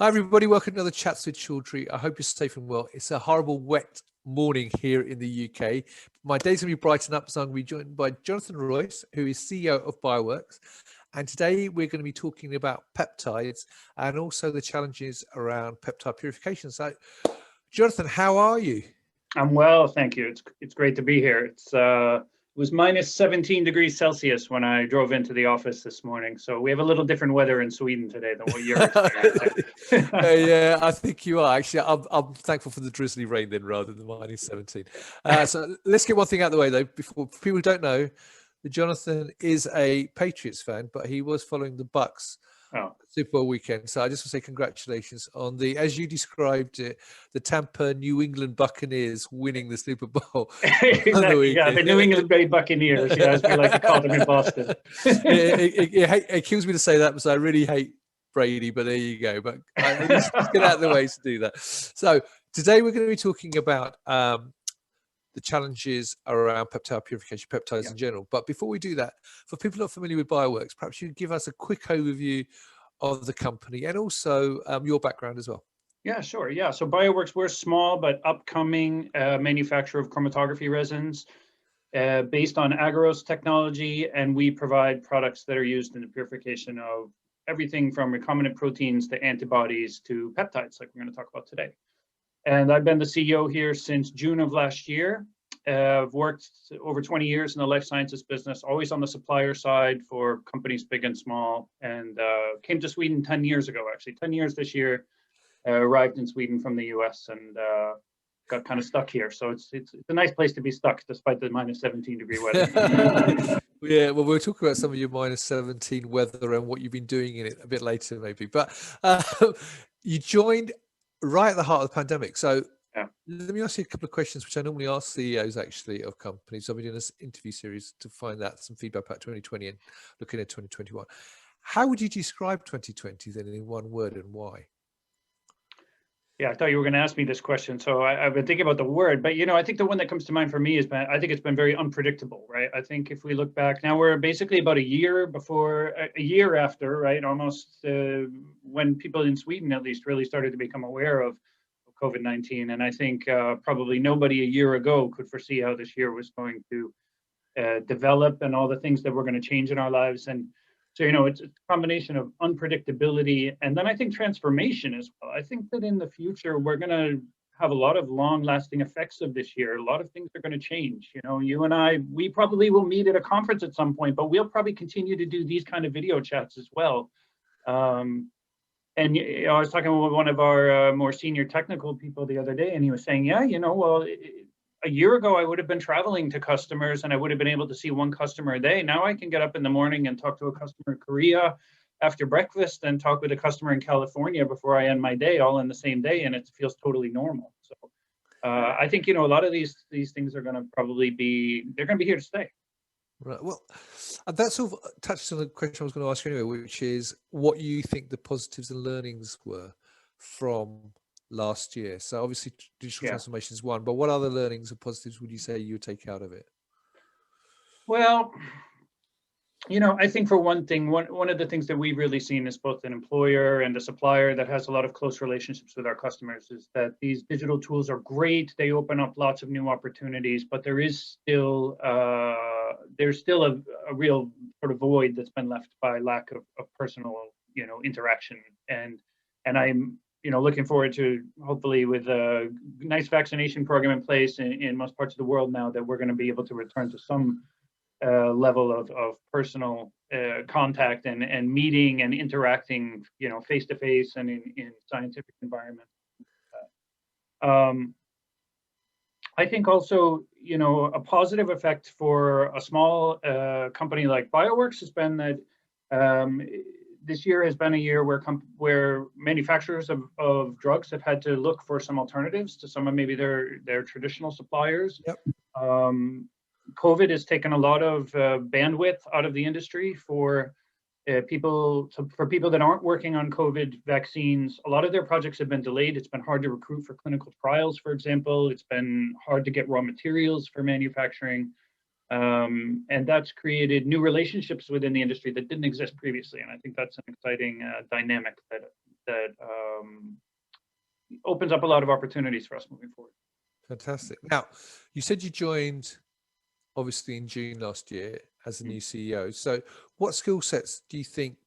Hi everybody, welcome to another Chats with Chaudhry. I hope you're safe and well. It's a horrible wet morning here in the UK. My day's going to be brighten up, so I'm going to be joined by Jonathon Royce, who is CEO of BioWorks. And today we're going to be talking about peptides and also the challenges around peptide purification. So, Jonathon, how are you? I'm well, thank you. It's great to be here. It was minus 17 degrees Celsius when I drove into the office this morning. So we have a little different weather in Sweden today than what you're experiencing. Yeah, I think you are. Actually, I'm thankful for the drizzly rain then rather than minus 17. So let's get one thing out of the way though, before people who don't know, Jonathon is a Patriots fan, but he was following the Bucks Super Bowl weekend. So I just want to say congratulations on as you described it, the Tampa New England Buccaneers winning the Super Bowl. Exactly, yeah, the New England Bay Buccaneers, yeah, as we like to call them in Boston. It kills me to say that because I really hate Brady, but there you go. But let's get out of the way to do that. So today we're going to be talking about the challenges around peptide purification, peptides in general. But before we do that, for people not familiar with BioWorks, perhaps you could give us a quick overview of the company and also your background as well. Yeah, sure. Yeah, so BioWorks, we're a small but upcoming manufacturer of chromatography resins based on agarose technology, and we provide products that are used in the purification of everything from recombinant proteins to antibodies to peptides, like we're going to talk about today. And I've been the CEO here since June of last year. I've worked over 20 years in the life sciences business, always on the supplier side for companies big and small, and came to Sweden 10 years ago, actually, 10 years this year. Arrived in Sweden from the US and got kind of stuck here. So it's a nice place to be stuck despite the minus 17 degree weather. Yeah, well, we'll talk about some of your minus 17 weather and what you've been doing in it a bit later, maybe. But you joined right at the heart of the pandemic. So let me ask you a couple of questions, which I normally ask CEOs actually of companies. I've been doing this interview series to find out some feedback about 2020 and looking at 2021. How would you describe 2020 then in one word and why? Yeah, I thought you were going to ask me this question. So I've been thinking about the word, but I think the one that comes to mind for me is I think it's been very unpredictable, right? I think if we look back, now we're basically about a year after, right? Almost when people in Sweden at least really started to become aware of COVID-19. And I think probably nobody a year ago could foresee how this year was going to develop and all the things that were going to change in our lives. And so, it's a combination of unpredictability and then I think transformation as well. I think that in the future, we're going to have a lot of long lasting effects of this year. A lot of things are going to change. You and I, we probably will meet at a conference at some point, but we'll probably continue to do these kind of video chats as well. And I was talking with one of our more senior technical people the other day, and he was saying, yeah, well, a year ago, I would have been traveling to customers and I would have been able to see one customer a day. Now I can get up in the morning and talk to a customer in Korea after breakfast and talk with a customer in California before I end my day, all in the same day, and it feels totally normal. So I think, a lot of these things are going to probably they're going to be here to stay. Right. Well, that sort of touches on the question I was going to ask you anyway, which is what you think the positives and learnings were from last year. So obviously digital transformation is one, but what other learnings or positives would you say you would take out of it? Well, I think for one thing, one of the things that we've really seen as both an employer and a supplier that has a lot of close relationships with our customers is that these digital tools are great. They open up lots of new opportunities, but there's still a real sort of void that's been left by lack of personal, interaction. And I'm, looking forward to hopefully with a nice vaccination program in place in most parts of the world now that we're going to be able to return to some level of personal contact and meeting and interacting, face to face and in scientific environments. I think also, a positive effect for a small company like BioWorks has been that this year has been a year where manufacturers of drugs have had to look for some alternatives to some of maybe their traditional suppliers. Yep. COVID has taken a lot of bandwidth out of the industry for people that aren't working on COVID vaccines. A lot of their projects have been delayed. It's been hard to recruit for clinical trials, for example. It's been hard to get raw materials for manufacturing. And that's created new relationships within the industry that didn't exist previously. And I think that's an exciting dynamic that opens up a lot of opportunities for us moving forward. Fantastic. Now, you said you joined obviously in June last year as a new CEO. So what skill sets do you think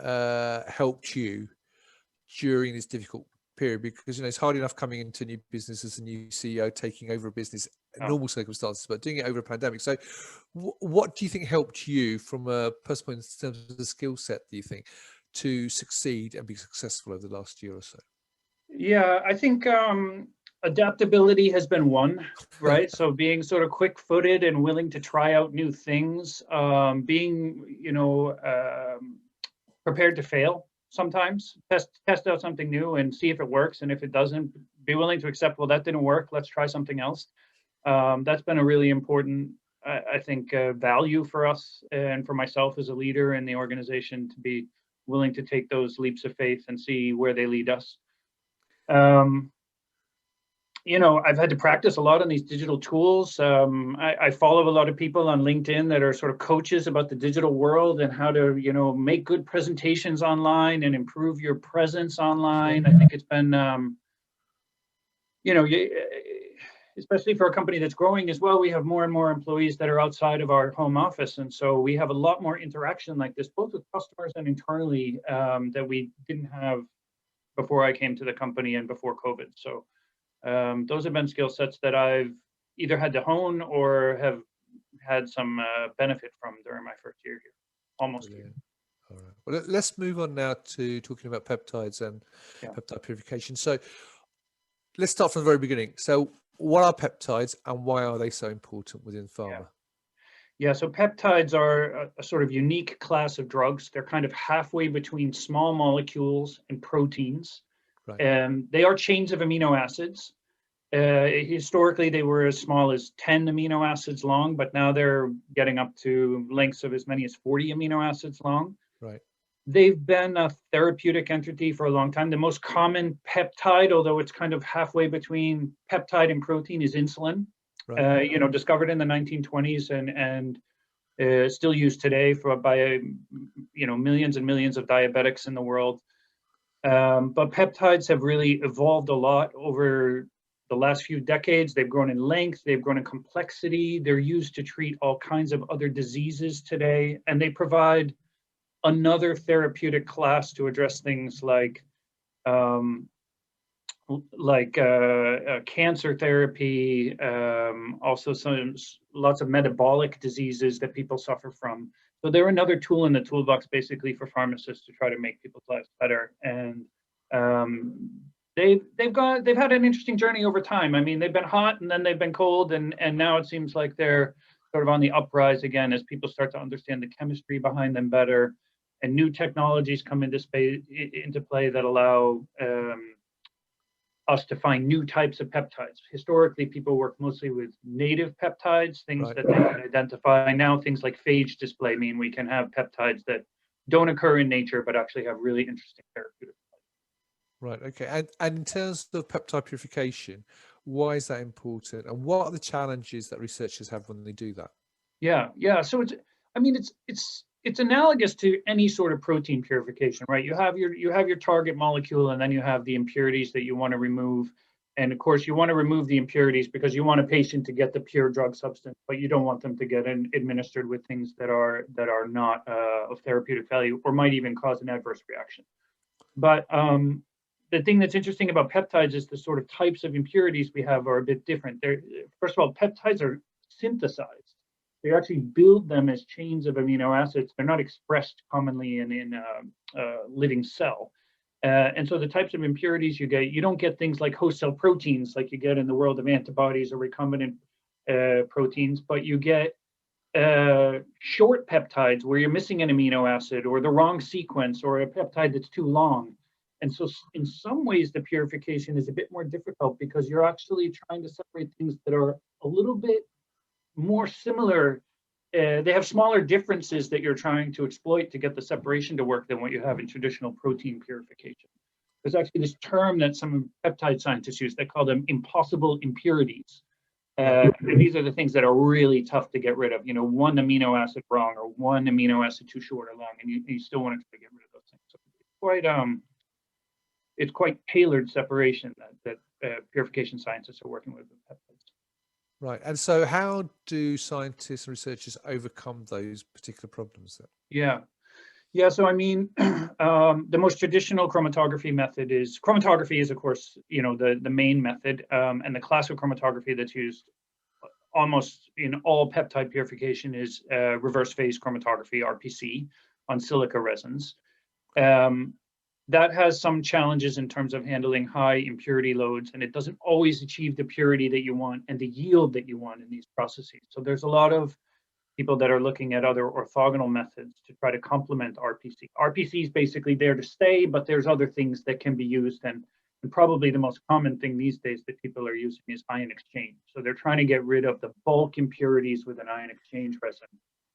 helped you during this difficult period? Because, you know, it's hard enough coming into a new business as a new CEO, taking over a business in normal circumstances, but doing it over a pandemic. So what do you think helped you from a personal point in terms of the skill set, do you think, to succeed and be successful over the last year or so? Yeah, I think adaptability has been one, right? So being sort of quick-footed and willing to try out new things, being, you know, prepared to fail sometimes, test out something new and see if it works. And if it doesn't, be willing to accept, well, that didn't work, let's try something else. That's been a really important, I think, value for us and for myself as a leader in the organization, to be willing to take those leaps of faith and see where they lead us. You know, I've had to practice a lot on these digital tools. I follow a lot of people on LinkedIn that are sort of coaches about the digital world and how to, you know, make good presentations online and improve your presence online. I think it's been, you know, especially for a company that's growing as well, we have more and more employees that are outside of our home office. And so we have a lot more interaction like this, both with customers and internally, that we didn't have before I came to the company and before COVID. So those have been skill sets that I've either had to hone or have had some benefit from during my first year here, almost. All right. Well, let's move on now to talking about peptides and peptide purification. So let's start from the very beginning. So what are peptides and why are they so important within pharma? Yeah, so peptides are a sort of unique class of drugs. They're kind of halfway between small molecules and proteins. Right. They are chains of amino acids. Historically, they were as small as 10 amino acids long, but now they're getting up to lengths of as many as 40 amino acids long. Right. They've been a therapeutic entity for a long time. The most common peptide, although it's kind of halfway between peptide and protein, is insulin. Right. You know, discovered in the 1920s and still used today by you know, millions and millions of diabetics in the world. But peptides have really evolved a lot over the last few decades. They've grown in length, they've grown in complexity. They're used to treat all kinds of other diseases today, and they provide another therapeutic class to address things like cancer therapy, also lots of metabolic diseases that people suffer from. So they're another tool in the toolbox, basically, for pharmacists to try to make people's lives better. And they've had an interesting journey over time. I mean, they've been hot and then they've been cold, and now it seems like they're sort of on the uprise again as people start to understand the chemistry behind them better, and new technologies come into play that allow us to find new types of peptides. Historically, people work mostly with native peptides, things that they can identify. Now, things like phage display mean we can have peptides that don't occur in nature, but actually have really interesting therapeutic effects. Right. Okay. And in terms of peptide purification, why is that important? And what are the challenges that researchers have when they do that? Yeah. So it's analogous to any sort of protein purification, right? You have your target molecule, and then you have the impurities that you want to remove. And of course, you want to remove the impurities because you want a patient to get the pure drug substance, but you don't want them to get administered with things that are not of therapeutic value or might even cause an adverse reaction. But the thing that's interesting about peptides is the sort of types of impurities we have are a bit different. First of all, peptides are synthesized. They actually build them as chains of amino acids. They're not expressed commonly in a living cell. And so the types of impurities you get, you don't get things like host cell proteins like you get in the world of antibodies or recombinant proteins, but you get short peptides where you're missing an amino acid or the wrong sequence or a peptide that's too long. And so in some ways, the purification is a bit more difficult because you're actually trying to separate things that are a little bit more similar. They have smaller differences that you're trying to exploit to get the separation to work than what you have in traditional protein purification. There's actually this term that some peptide scientists use. They call them impossible impurities. And these are the things that are really tough to get rid of. You know, one amino acid wrong or one amino acid too short or long, and you still want to try to get rid of those things. So it's quite it's quite tailored separation that purification scientists are working with peptides. Right. And so how do scientists and researchers overcome those particular problems then? Yeah, so I mean, the most traditional chromatography method is, chromatography is, of course, the main method, and the classical chromatography that's used almost in all peptide purification is reverse phase chromatography, RPC, on silica resins. That has some challenges in terms of handling high impurity loads, and it doesn't always achieve the purity that you want and the yield that you want in these processes. So there's a lot of people that are looking at other orthogonal methods to try to complement RPC. RPC is basically there to stay, but there's other things that can be used, and probably the most common thing these days that people are using is ion exchange. So they're trying to get rid of the bulk impurities with an ion exchange resin,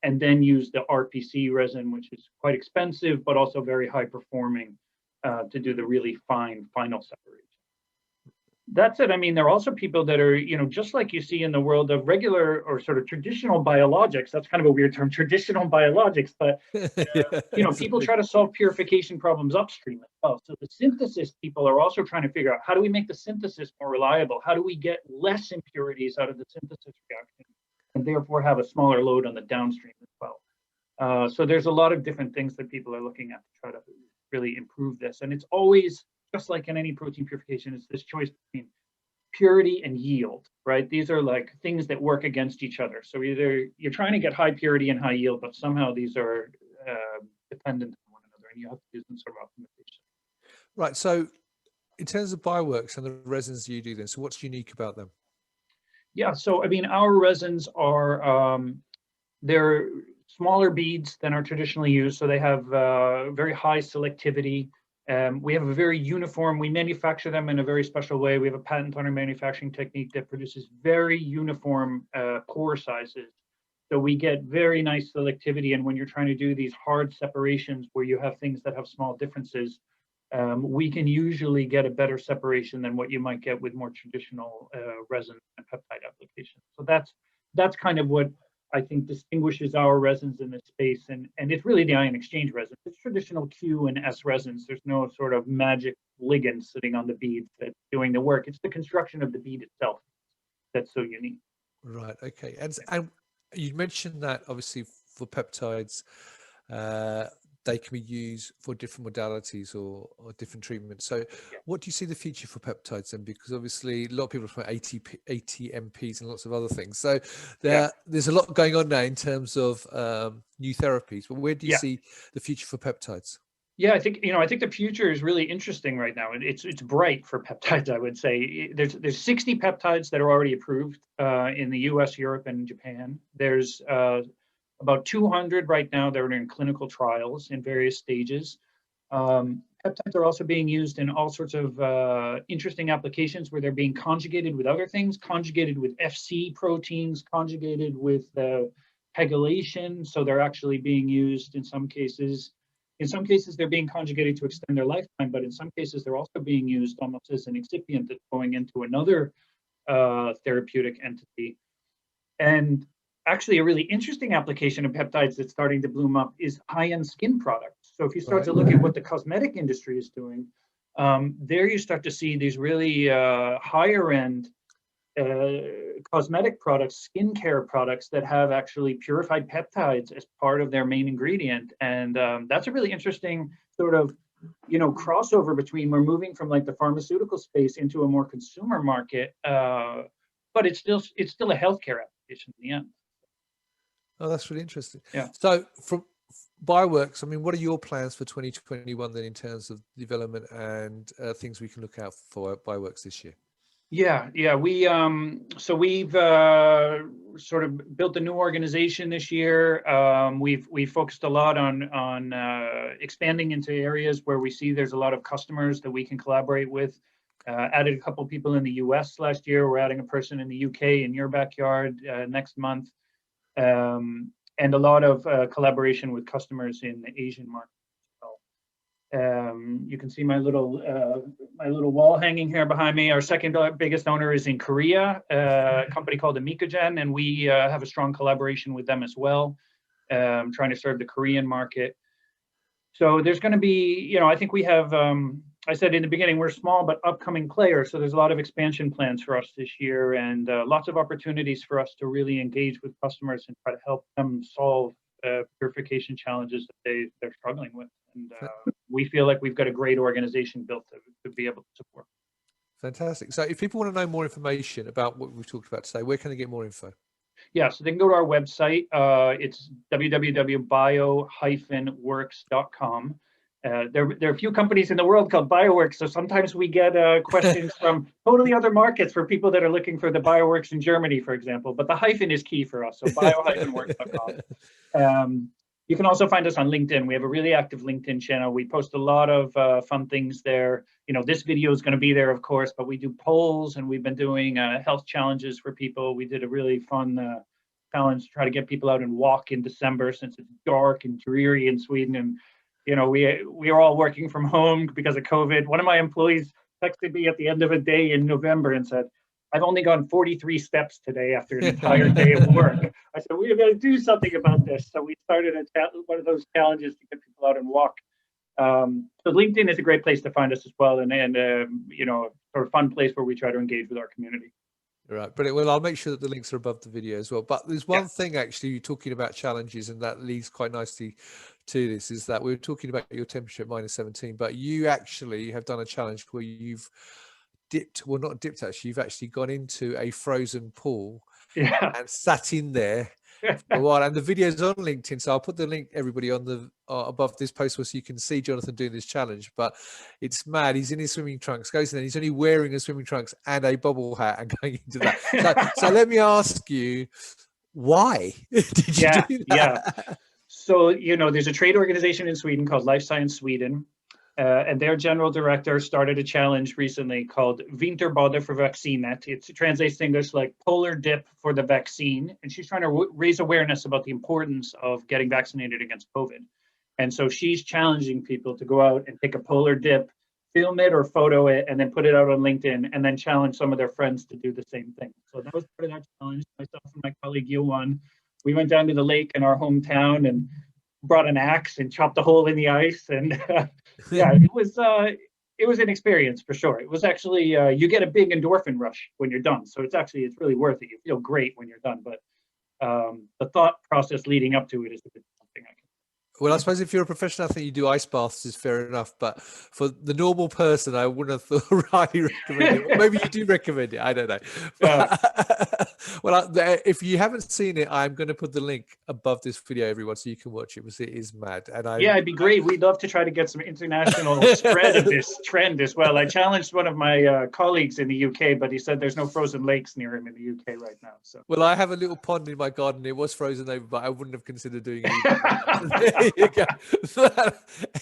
and then use the RPC resin, which is quite expensive, but also very high performing, to do the really fine final separation. That said, I mean, there are also people that are, just like you see in the world of regular or sort of traditional biologics. That's kind of a weird term, traditional biologics, but people try to solve purification problems upstream as well. So the synthesis people are also trying to figure out, how do we make the synthesis more reliable? How do we get less impurities out of the synthesis reaction and therefore have a smaller load on the downstream as well? So there's a lot of different things that people are looking at to try to really improve this. And it's always, just like in any protein purification, is this choice between purity and yield, right? These are like things that work against each other. So either you're trying to get high purity and high yield, but somehow these are dependent on one another, and you have to do some sort of optimization. Right. So in terms of BioWorks and the resins you do then, so what's unique about them? Yeah, so I mean, our resins are, they're smaller beads than are traditionally used, so they have very high selectivity. We have a very uniform, we manufacture them in a very special way. We have a patent on our manufacturing technique that produces very uniform pore sizes. So we get very nice selectivity, and when you're trying to do these hard separations where you have things that have small differences, we can usually get a better separation than what you might get with more traditional resin and peptide applications. So that's kind of what I think distinguishes our resins in this space, and it's really the ion exchange resin. It's traditional Q and S resins. There's no sort of magic ligand sitting on the bead that's doing the work. It's the construction of the bead itself that's so unique. Right. Okay. And you mentioned that obviously for peptides, they can be used for different modalities or different treatments. So what do you see the future for peptides then? Because obviously a lot of people are from ATMPs and lots of other things. So there's a lot going on now in terms of new therapies. But where do you see the future for peptides? Yeah, I think the future is really interesting right now. It's bright for peptides, I would say. There's 60 peptides that are already approved in the US, Europe, and Japan. There's about 200 right now that are in clinical trials in various stages. Peptides are also being used in all sorts of interesting applications where they're being conjugated with other things, conjugated with FC proteins, conjugated with pegylation. So they're actually being used in some cases. In some cases, they're being conjugated to extend their lifetime, but in some cases, they're also being used almost as an excipient that's going into another therapeutic entity. And actually, a really interesting application of peptides that's starting to bloom up is high-end skin products. So if you start to look at what the cosmetic industry is doing, there you start to see these really higher-end cosmetic products, skincare products that have actually purified peptides as part of their main ingredient. And that's a really interesting sort of, crossover between, we're moving from like the pharmaceutical space into a more consumer market, but it's still a healthcare application in the end. Oh, that's really interesting. Yeah. So from BioWorks, I mean, what are your plans for 2021 then in terms of development and things we can look out for at BioWorks this year? Yeah. We've sort of built a new organization this year. We've focused a lot on expanding into areas where we see there's a lot of customers that we can collaborate with. Added a couple of people in the US last year. We're adding a person in the UK in your backyard next month, and a lot of collaboration with customers in the Asian market. You can see my little wall hanging here behind me. Our second biggest owner is in Korea, a company called Amikogen, and we have a strong collaboration with them as well, trying to serve the Korean market. So there's going to be, I think we have I said in the beginning, we're small but upcoming players, so there's a lot of expansion plans for us this year, and lots of opportunities for us to really engage with customers and try to help them solve purification challenges that they're struggling with. And we feel like we've got a great organization built to be able to support. Fantastic. So if people want to know more information about what we've talked about today, where can they get more info? Yeah, so they can go to our website. It's www.bio-works.com. There are a few companies in the world called BioWorks, so sometimes we get questions from totally other markets for people that are looking for the BioWorks in Germany, for example. But the hyphen is key for us, so bio-works.com. You can also find us on LinkedIn. We have a really active LinkedIn channel. We post a lot of fun things there. You know, this video is going to be there, of course, but we do polls, and we've been doing health challenges for people. We did a really fun challenge to try to get people out and walk in December, since it's dark and dreary in Sweden. And, you know, we are all working from home because of COVID. One of my employees texted me at the end of a day in November and said, I've only gone 43 steps today after an entire day of work. I said, we're going to do something about this. So we started one of those challenges to get people out and walk. So LinkedIn is a great place to find us as well. And you know, sort of fun place where we try to engage with our community. Right, brilliant. Well, I'll make sure that the links are above the video as well. But there's one thing, actually, you're talking about challenges, and that leads quite nicely to this, is that we were talking about your temperature at -17, but you actually have done a challenge where you've not dipped actually, you've actually gone into a frozen pool and sat in there for a while. And the video's on LinkedIn, so I'll put the link, everybody, on the above this post, so you can see Jonathon doing this challenge. But it's mad. He's in his swimming trunks, goes in there, he's only wearing a swimming trunks and a bubble hat and going into that. So let me ask you, why did you do that? So, you know, there's a trade organization in Sweden called Life Science Sweden. And their general director started a challenge recently called Vinterbader för vaccinet. It translates to English like polar dip for the vaccine. And she's trying to raise awareness about the importance of getting vaccinated against COVID. And so she's challenging people to go out and take a polar dip, film it or photo it, and then put it out on LinkedIn, and then challenge some of their friends to do the same thing. So that was part of that challenge. Myself and my colleague Johan, we went down to the lake in our hometown and brought an axe and chopped a hole in the ice. And yeah, it was an experience for sure. It was actually, you get a big endorphin rush when you're done. So it's really worth it. You feel great when you're done. But the thought process leading up to it is a bit something I can. Well, I suppose if you're a professional athlete, you do ice baths is fair enough. But for the normal person, I wouldn't have highly recommend it. Maybe you do recommend it. I don't know. Well, if you haven't seen it, I'm going to put the link above this video, everyone, so you can watch it, because it is mad. And it'd be great. We'd love to try to get some international spread of this trend as well. I challenged one of my colleagues in the UK, but he said there's no frozen lakes near him in the UK right now. So, well, I have a little pond in my garden. It was frozen over, but I wouldn't have considered doing it. You go.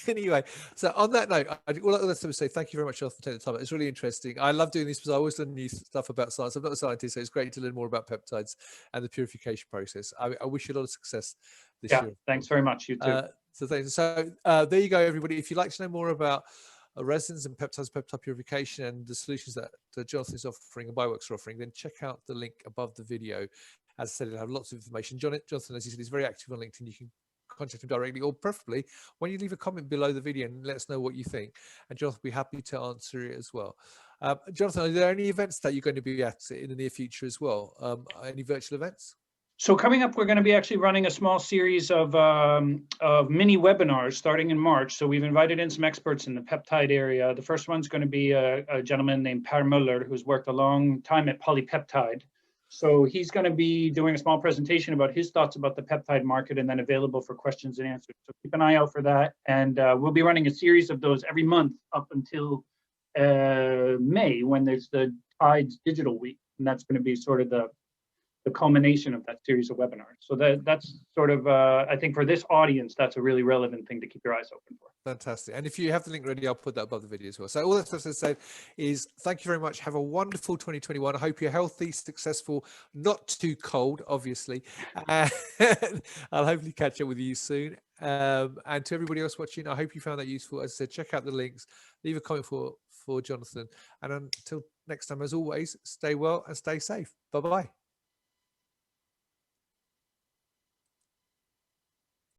Anyway, so on that note, all I want to say, thank you very much, Jonathon, for taking the time. It's really interesting. I love doing this because I always learn new stuff about science. I'm not a scientist, so it's great to learn more about peptides and the purification process. I wish you a lot of success this year. Thanks very much. You too. So there you go, everybody. If you'd like to know more about resins and peptides, peptide purification, and the solutions that Jonathon is offering and BioWorks are offering, then check out the link above the video. As I said, it'll have lots of information. Jonathon, as you said, is very active on LinkedIn. You can contact him directly, or preferably when you leave a comment below the video and let us know what you think, and Jonathon will be happy to answer it as well. Jonathon, are there any events that you're going to be at in the near future as well? Any virtual events? So coming up, we're going to be actually running a small series of mini webinars starting in March. So we've invited in some experts in the peptide area. The first one's going to be a gentleman named Per Muller, who's worked a long time at Polypeptide. So he's going to be doing a small presentation about his thoughts about the peptide market, and then available for questions and answers. So keep an eye out for that. And we'll be running a series of those every month up until May, when there's the Tides Digital Week. And that's going to be sort of the culmination of that series of webinars. So that's sort of, I think for this audience, that's a really relevant thing to keep your eyes open for. Fantastic. And if you have the link ready, I'll put that above the video as well. So all that's to say is thank you very much. Have a wonderful 2021. I hope you're healthy, successful, not too cold, obviously. And I'll hopefully catch up with you soon. And to everybody else watching, I hope you found that useful. As I said, check out the links, leave a comment for Jonathon. And until next time, as always, stay well and stay safe. Bye-bye.